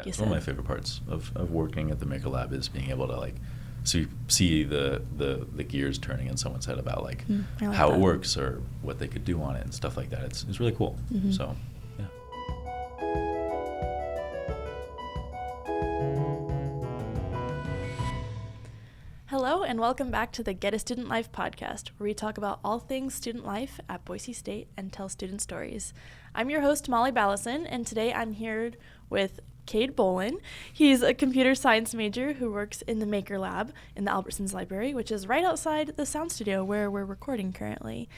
Yeah, you it's said. one of my favorite parts of working at the Maker Lab is being able to like see the gears turning in someone's head about like how that. it works or what they could do on it and stuff like that. It's really cool. Mm-hmm. So yeah. Hello and welcome back to the Get a Student Life podcast, where we talk about all things student life at Boise State and tell student stories. I'm your host, Molly Ballison, and today I'm here with Kade Bolen. He's a computer science major who works in the Maker Lab in the Albertsons Library, which is right outside the sound studio where we're recording currently.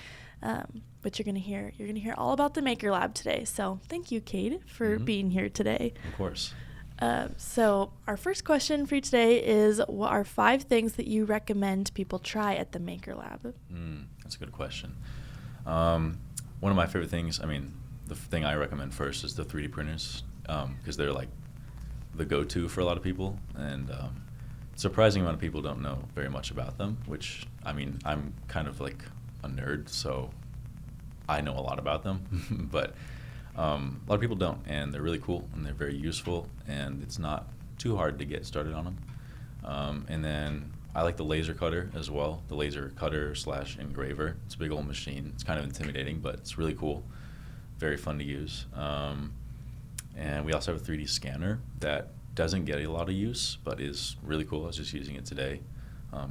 But you're gonna hear all about the Maker Lab today. So thank you, Kade, for being here today. Of course. So our first question for you today is, what are 5 things that you recommend people try at the Maker Lab? That's a good question. One of my favorite things, the thing I recommend first is the 3D printers, because they're like the go-to for a lot of people, and surprising amount of people don't know very much about them, which, I'm kind of like a nerd, so I know a lot about them, but a lot of people don't, and they're really cool, and they're very useful, and it's not too hard to get started on them. And then I like the laser cutter as well, the laser cutter / engraver. It's a big old machine. It's kind of intimidating, but it's really cool, very fun to use. And we also have a 3D scanner that doesn't get a lot of use, but is really cool. I was just using it today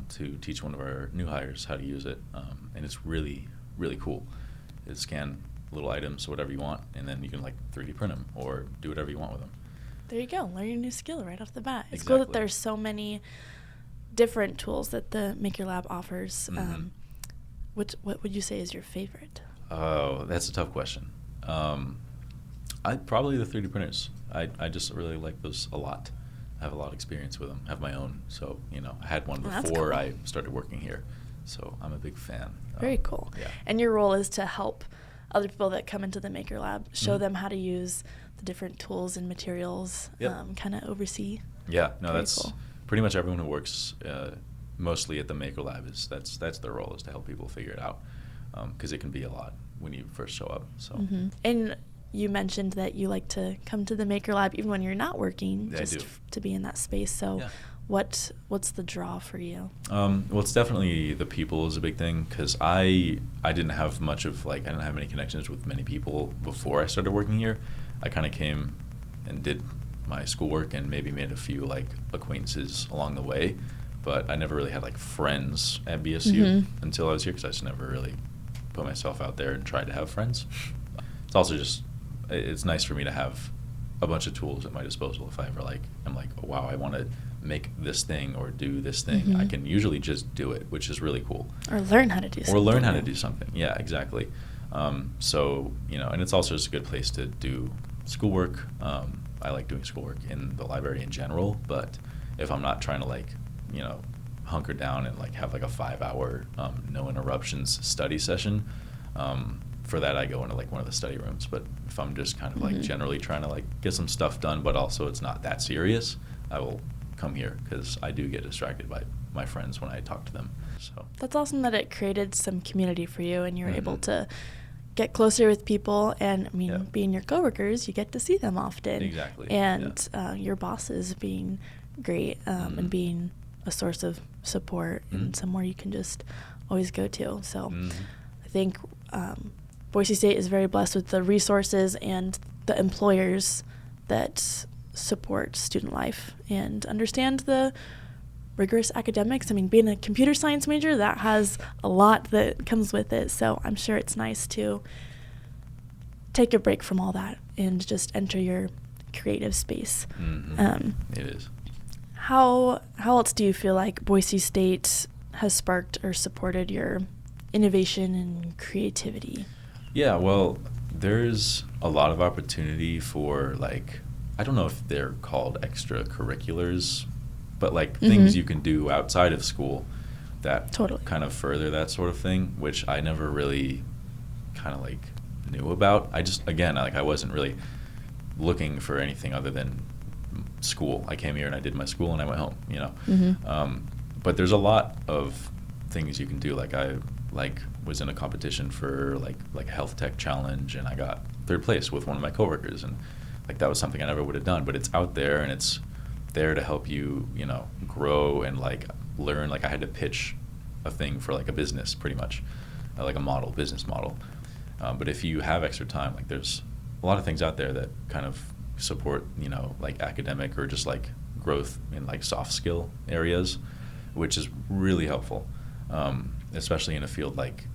to teach one of our new hires how to use it, and it's really, really cool. It scans little items, whatever you want, and then you can like 3D print them or do whatever you want with them. There you go. Learn your new skill right off the bat. It's Exactly. cool that there's so many different tools that the Maker Lab offers. What would you say is your favorite? Oh, that's a tough question. Probably the 3D printers. I just really like those a lot. I have a lot of experience with them. I have my own, so I had one before I started working here, so I'm a big fan. Very cool. Yeah. And your role is to help other people that come into the Maker Lab, show them how to use the different tools and materials, kind of oversee. Yeah, no, Very that's cool. Pretty much everyone who works mostly at the Maker Lab that's their role, is to help people figure it out, because it can be a lot when you first show up. So. And you mentioned that you like to come to the Maker Lab even when you're not working, Yeah, I do. To be in that space. So Yeah. what's the draw for you? Well, it's definitely the people is a big thing, because I didn't have much of I didn't have any connections with many people before I started working here. I kind of came and did my schoolwork and maybe made a few acquaintances along the way, but I never really had friends at BSU until I was here, because I just never really put myself out there and tried to have friends. It's also just, it's nice for me to have a bunch of tools at my disposal. If I ever I'm like, oh, wow, I want to make this thing or do this thing, I can usually just do it, which is really cool. Or learn how to do something. Or learn how to do something. Yeah, exactly. So, and it's also just a good place to do schoolwork. I like doing schoolwork in the library in general, but if I'm not trying to hunker down and have a 5-hour no interruptions study session, for that I go into one of the study rooms. But if I'm just kind of generally trying to get some stuff done, but also it's not that serious, I will come here, because I do get distracted by my friends when I talk to them. So That's awesome that it created some community for you, and you're able to get closer with people, and being your coworkers, you get to see them often. Exactly. And your bosses being great, and being a source of support and somewhere you can just always go to. So I think Boise State is very blessed with the resources and the employers that support student life and understand the rigorous academics. Being a computer science major, that has a lot that comes with it. So I'm sure it's nice to take a break from all that and just enter your creative space. It is. How else do you feel like Boise State has sparked or supported your innovation and creativity? Yeah, well, there's a lot of opportunity for I don't know if they're called extracurriculars, but things you can do outside of school that kind of further that sort of thing, which I never really kind of knew about. I just, again, I wasn't really looking for anything other than school. I came here and I did my school and I went home, but there's a lot of things you can do. I was in a competition for a health tech challenge, and I got 3rd place with one of my coworkers, and like that was something I never would have done, but it's out there and it's there to help you, grow and like learn. Like I had to pitch a thing for like a business pretty much, like a business model. But if you have extra time, like there's a lot of things out there that kind of support, like academic or just like growth in like soft skill areas, which is really helpful, especially in a field like,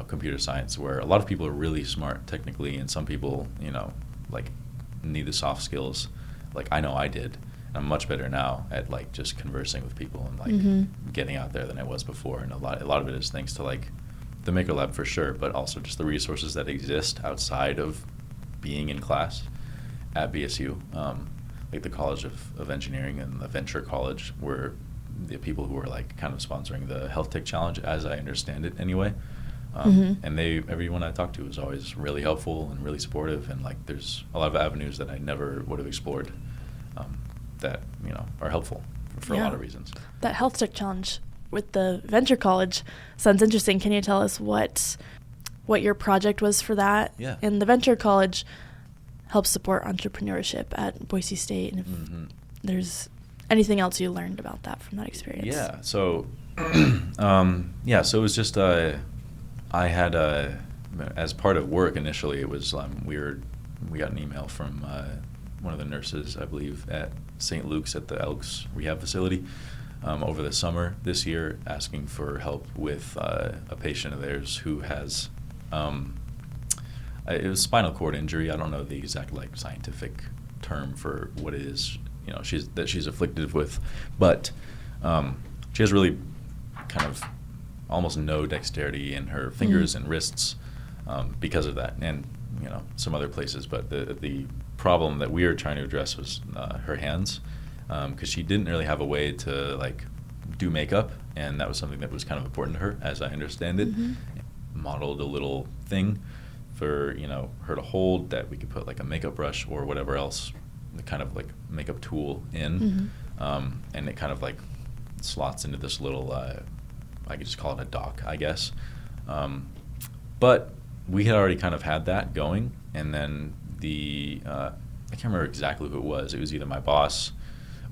computer science, where a lot of people are really smart technically and some people, like need the soft skills. Like I know I did. I'm much better now at like just conversing with people and like getting out there than I was before. And a lot of it is thanks to like the Maker Lab for sure, but also just the resources that exist outside of being in class at BSU. Like the College of Engineering and the Venture College were the people who were like kind of sponsoring the Health Tech Challenge, as I understand it anyway. And everyone I talked to was always really helpful and really supportive, and like there's a lot of avenues that I never would have explored that are helpful for a lot of reasons. That Health Tech Challenge with the Venture College sounds interesting. Can you tell us what your project was for that? Yeah. And the Venture College helps support entrepreneurship at Boise State, and if there's anything else you learned about that from that experience. Yeah. So, so it was just I had as part of work initially. It was we got an email from one of the nurses, I believe, at St. Luke's at the Elks Rehab Facility over the summer this year, asking for help with a patient of theirs who has it was spinal cord injury. I don't know the exact like scientific term for what it is, she's afflicted with, but she has really kind of almost no dexterity in her fingers and wrists because of that, and some other places. But the problem that we were trying to address was her hands, because she didn't really have a way to like do makeup, and that was something that was kind of important to her, as I understand it. Modeled a little thing for her to hold that we could put like a makeup brush or whatever else, the kind of like makeup tool in, and it kind of like slots into this little I could just call it a dock, I guess. But we had already kind of had that going, and then I can't remember exactly who it was. It was either my boss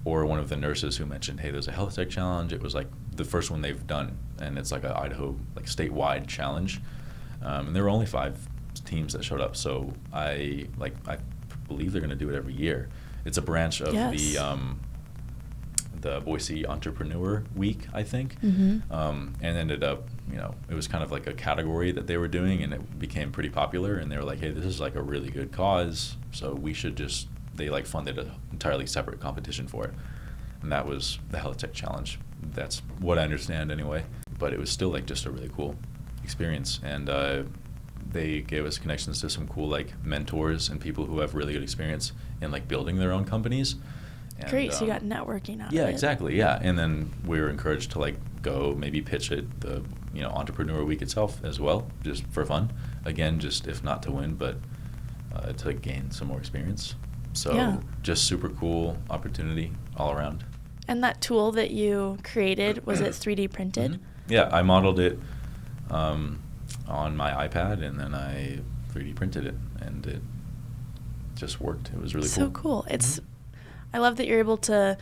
or one of the nurses who mentioned, hey, there's a Health Tech Challenge. It was like the first one they've done, and it's like a Idaho like statewide challenge. And there were only 5 teams that showed up, so I believe they're going to do it every year. It's a branch of the Boise Entrepreneur Week, I think, and ended up, it was kind of like a category that they were doing, and it became pretty popular, and they were like, hey, this is like a really good cause, so we should they like funded an entirely separate competition for it, and that was the Health Tech Challenge. That's what I understand anyway, but it was still like just a really cool experience, and they gave us connections to some cool like mentors and people who have really good experience in like building their own companies. And, great, so you got networking out of it. Yeah, exactly, yeah. And then we were encouraged to like go maybe pitch at the Entrepreneur Week itself as well, just for fun. Again, just if not to win, but to gain some more experience. So just super cool opportunity all around. And that tool that you created, was it 3D printed? Yeah, I modeled it on my iPad, and then I 3D printed it, and it just worked. It was really cool. So cool. I love that you're able to,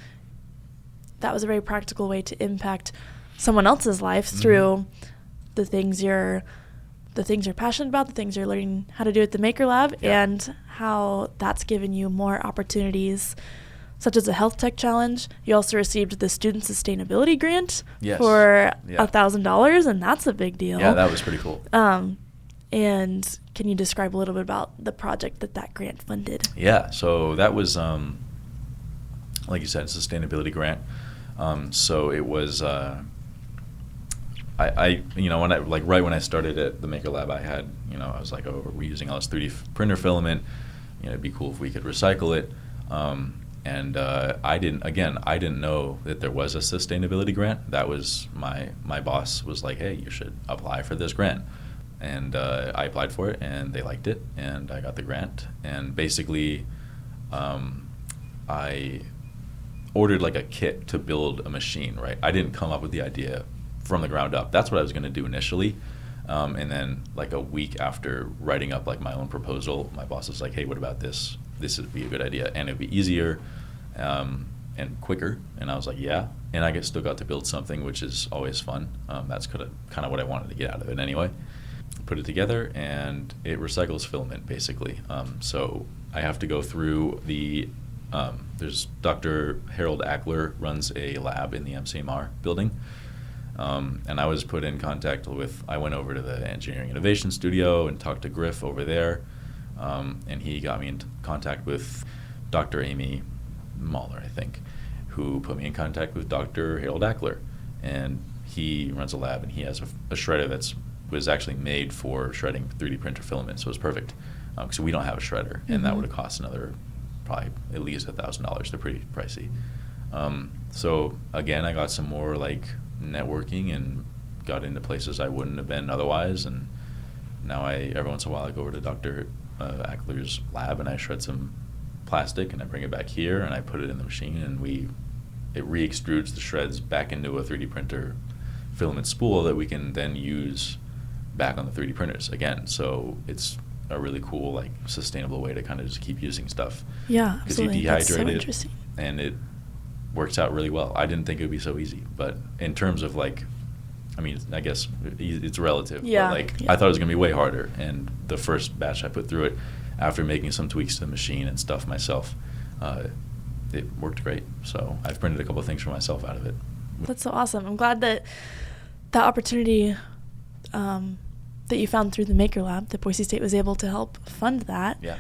that was a very practical way to impact someone else's life through the things you're passionate about, the things you're learning how to do at the Maker Lab, and how that's given you more opportunities, such as a Health Tech Challenge. You also received the Student Sustainability Grant for $1,000, and that's a big deal. Yeah, that was pretty cool. And can you describe a little bit about the project that grant funded? Yeah, so that was, like you said, a sustainability grant. So it was, when I started at the Maker Lab, I had, I was like, oh, we're using all this 3D printer filament. It'd be cool if we could recycle it. And I didn't know that there was a sustainability grant. That was my boss was like, hey, you should apply for this grant. And I applied for it, and they liked it, and I got the grant. And basically, I ordered like a kit to build a machine, right? I didn't come up with the idea from the ground up. That's what I was going to do initially. And then like a week after writing up like my own proposal, my boss was like, hey, what about this this would be a good idea, and it'd be easier and quicker. And I was like, yeah. And I still got to build something, which is always fun. That's kind of what I wanted to get out of it anyway. Put it together, and it recycles filament, basically. So I have to go through there's Dr. Harold Ackler runs a lab in the MCMR building. And I was put in contact I went over to the Engineering Innovation Studio and talked to Griff over there. And he got me in contact with Dr. Amy Mahler, I think, who put me in contact with Dr. Harold Ackler. And he runs a lab, and he has a shredder was actually made for shredding 3D printer filament, so it was perfect. So we don't have a shredder, and that would have cost another probably at least $1,000. They're pretty pricey. So again, I got some more like networking and got into places I wouldn't have been otherwise. And now every once in a while I go over to Dr. Ackler's lab and I shred some plastic and I bring it back here and I put it in the machine, and it re-extrudes the shreds back into a 3D printer filament spool that we can then use back on the 3D printers again. So it's a really cool, like, sustainable way to kind of just keep using stuff. Yeah, absolutely. Because you dehydrate That's so it, interesting. and it works out really well. I didn't think it would be so easy, but in terms of, like, I mean, I guess it's relative. Yeah. But, like, I thought it was going to be way harder, and the first batch I put through it, after making some tweaks to the machine and stuff myself, it worked great. So I've printed a couple of things for myself out of it. That's so awesome. I'm glad that opportunity that you found through the Maker Lab, that Boise State was able to help fund that. Yeah.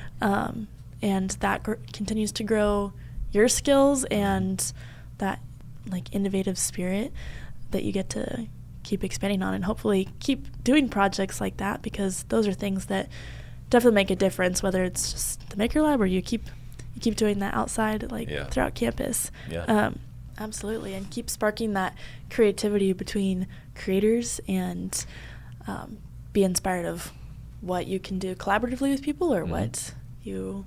And that continues to grow your skills and that, like, innovative spirit that you get to keep expanding on, and hopefully keep doing projects like that, because those are things that definitely make a difference, whether it's just the Maker Lab or you keep doing that outside, like, throughout campus. Yeah. Absolutely. And keep sparking that creativity between creators, and be inspired of what you can do collaboratively with people, or what you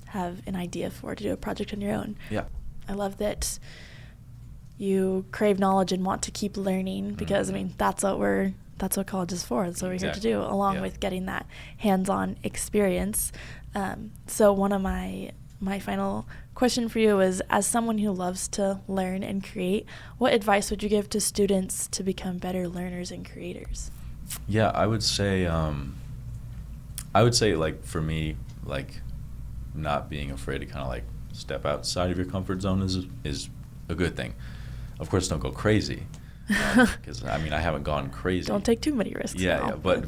have an idea for to do a project on your own. Yeah. I love that you crave knowledge and want to keep learning, because I mean, that's what college is for. That's what we're here to do, along with getting that hands-on experience. So one of my final question for you is, as someone who loves to learn and create, what advice would you give to students to become better learners and creators? Yeah, I would say, like, for me, like, not being afraid to kind of, like, step outside of your comfort zone is a good thing. Of course, don't go crazy, because I mean, I haven't gone crazy. Don't take too many risks. Yeah, but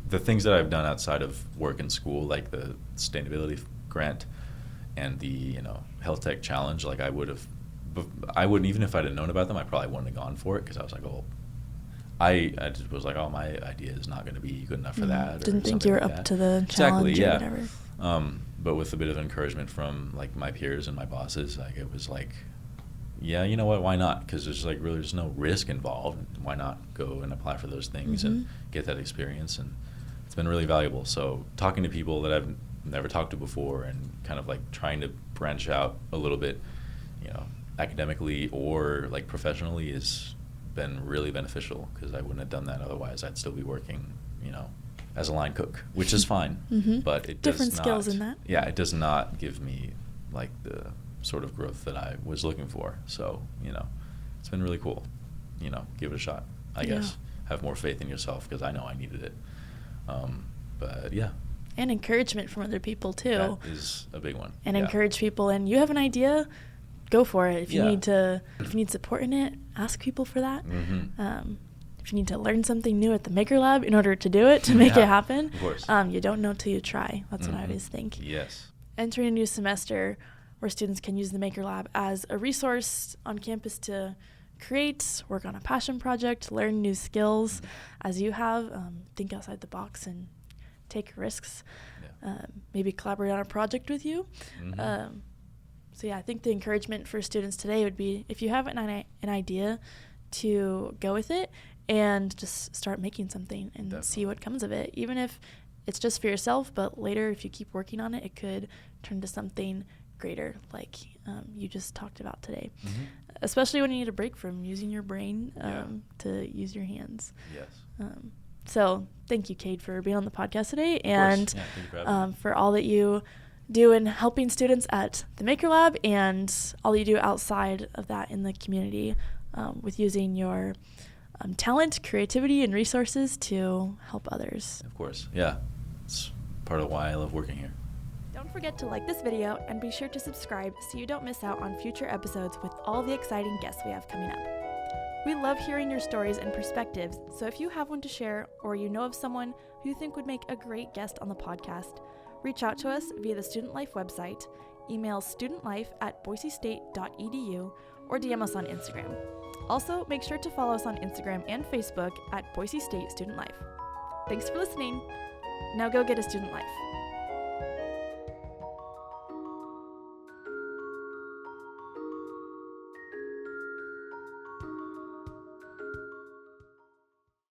the things that I've done outside of work and school, like the sustainability grant and the health tech challenge, like, I wouldn't, even if I'd have known about them, I probably wouldn't have gone for it, because I was like, oh, I just was like, oh, my idea is not going to be good enough for that. Didn't think you were up to the challenge or whatever. But with a bit of encouragement from, like, my peers and my bosses, like, it was like, yeah, you know what, why not? Because there's, like, really, there's no risk involved. Why not go and apply for those things and get that experience? And it's been really valuable. So talking to people that I've never talked to before, and kind of, like, trying to branch out a little bit, academically or, like, professionally, has been really beneficial, because I wouldn't have done that otherwise. I'd still be working, as a line cook, which is fine, but it does different not, skills in that. Yeah, it does not give me, like, the sort of growth that I was looking for. So, it's been really cool. Give it a shot, I guess. Have more faith in yourself, because I know I needed it. But yeah. And encouragement from other people too. That is a big one. And encourage people. And you have an idea, go for it. If you need support in it, ask people for that. If you need to learn something new at the Maker Lab in order to do it, to make it happen, of course. You don't know till you try. That's what I always think. Yes. Entering a new semester where students can use the Maker Lab as a resource on campus to create, work on a passion project, learn new skills, as you have, think outside the box and take risks, maybe collaborate on a project with you. So yeah, I think the encouragement for students today would be, if you have an idea, to go with it and just start making something and see what comes of it. Even if it's just for yourself, but later, if you keep working on it, it could turn into something greater, like you just talked about today. Especially when you need a break from using your brain to use your hands. Yes. So thank you, Kade, for being on the podcast today, and for all that you do in helping students at the Maker Lab and all you do outside of that in the community with using your talent, creativity, and resources to help others. Of course, yeah. It's part of why I love working here. Don't forget to like this video and be sure to subscribe so you don't miss out on future episodes with all the exciting guests we have coming up. We love hearing your stories and perspectives, so if you have one to share or you know of someone who you think would make a great guest on the podcast, reach out to us via the Student Life website, email studentlife@boisestate.edu, or DM us on Instagram. Also, make sure to follow us on Instagram and Facebook at Boise State Student Life. Thanks for listening. Now go get a student life.